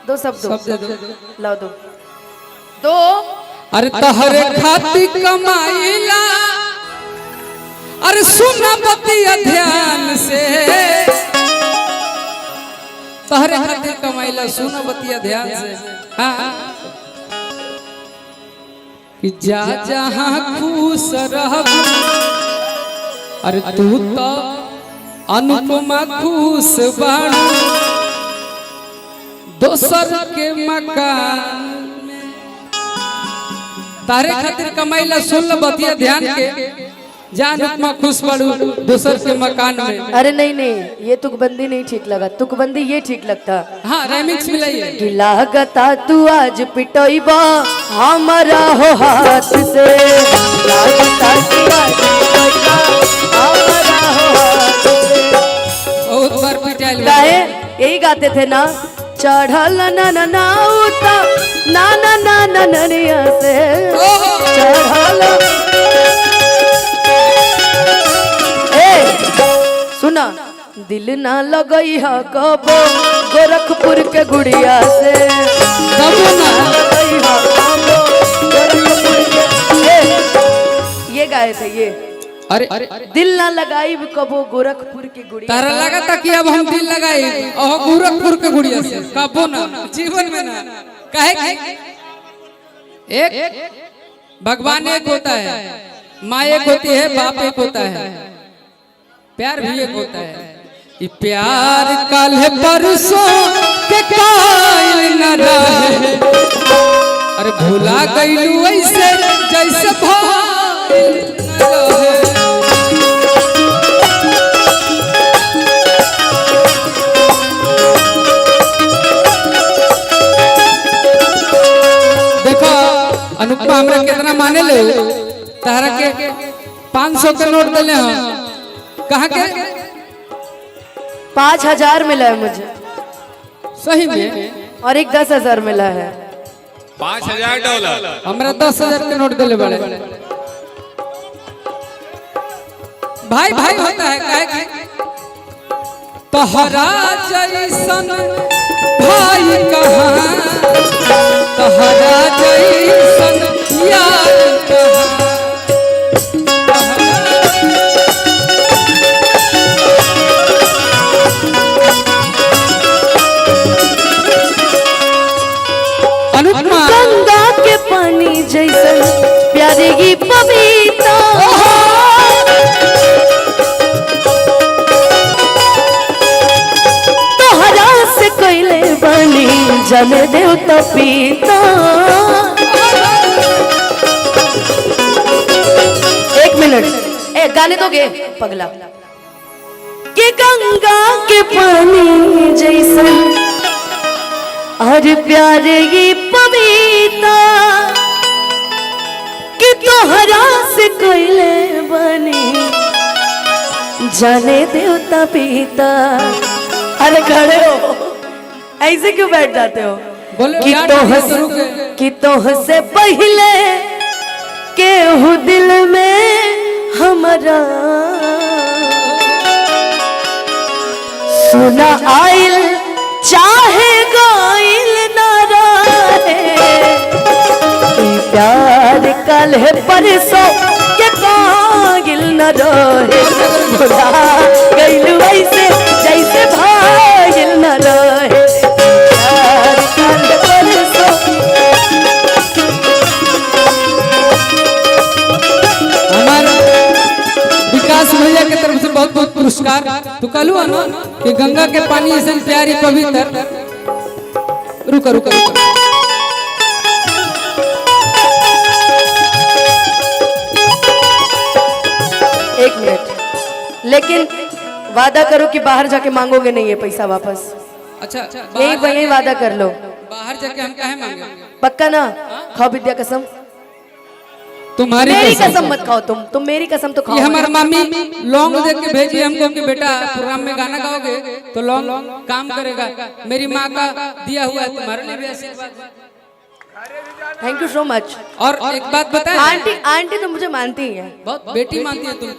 दो सब दो लाओ दो दो। अरे तहरे खाती कमाईला, अरे सुना बतिया ध्यान से, तहरे खाती कमाईला सुना बतिया ध्यान से। हाँ कि जा जहाँ खुश रहब, अरे तू तो अनुपमा खुश बाड़ू, दोसर के मकान में। तारे खातिर कमाईला सुन बतिया ध्यान के, जान अनुपमा खुश बाड़ू दोसर के मकान में। अरे नहीं नहीं, ये तुकबंदी नहीं ठीक लगा, तुकबंदी ये ठीक लगता। हाँ रेमिक्स मिलाइए। कि लागता तू आज पिटोइबा हमारा हो हाथ से, लागता तू आज पिटोइबा हमारा हो हाथ से। बहुत बार पिटाइल गाए यही गाते थे ना, चढ़ल ना ना ना उता ना ना ना ना नरिया से चढ़ल। सुना दिल ना लगई है कबो गोरखपुर के गुड़िया से, कबो ना लगई है कबो गोरखपुर के। ये गाए थे ये। अरे दिल ना लगाई कबो गोरखपुर के गुड़िया। तारा लगा था कि अब हम दिल लगाई ओह गोरखपुर के गुड़िया से, कबो ना जीवन में ना। काहे कि एक भगवान एक होता है, माँ एक होती है, बाप एक होता है, प्यार भी एक होता है। ये प्यार कल है परसों के कायल न रहे, अरे भुला गईलू ऐसे जैसे भाई न रहे। देखो अनुपमा हमरा कितना माने ले, तारा के 500 के नोट दिले हम, कहाँ के 5000 मिला है मुझे सही में, और एक 10,000 मिला है। $5000 हमरा 10,000 के नोट दिले बड़े। भाई भाई होता है, काहे कि तोहरा जैसन भाई कहाँ, तोहरा जैसन यार कहाँ। गंगा के पानी जैसन प्यारे की पपीता, तोहरा से कोयले बनी जन देवता पीता। एक मिनट, ए गाने दोगे पगला। कि गंगा के पानी जैसन और प्यारे की पपीता, कि तोहरा से कोयले बनी जाने देवता पीता। अरे खड़े हो, ऐसे क्यों बैठ जाते हो? कि तोह से पहले केहू दिल में हमारा सुना आइल चाहे गाइल ना रहे, प्यार कल है परसों के कागिल न रहे, भुला गइल वैसे जैसे भागिल न रहे, प्यार कल है परसों। हमारा विकास भैया के तरफ से बहुत बहुत पुरस्कार। तो कहलू ना कि गंगा के पानी ऐसा प्यारी पवित्र। रुको रुको रुको, एक मिनट, लेकिन वादा करो कि बाहर जाके मांगोगे नहीं ये पैसा वापस। अच्छा यही वही वादा कर लो। बाहर जाके हम काहे मांगे? पक्का ना? खाओ विद्या कसम, तुम्हारी मेरी कसम मत खाओ, तुम मेरी कसम तो खाओ। ये हमारी मम्मी लौंग दे के भेजी हमको कि बेटा प्रोग्राम में गाना गाओगे तो लौंग काम करेगा। मेरी माँ का दिया हुआ है, तुम्हारे लिए भी आशीर्वाद। Thank you so much. और एक बात बताएं, आंटी आंटी तो मुझे मानती ही है, बहुत बेटी मानती है तुम।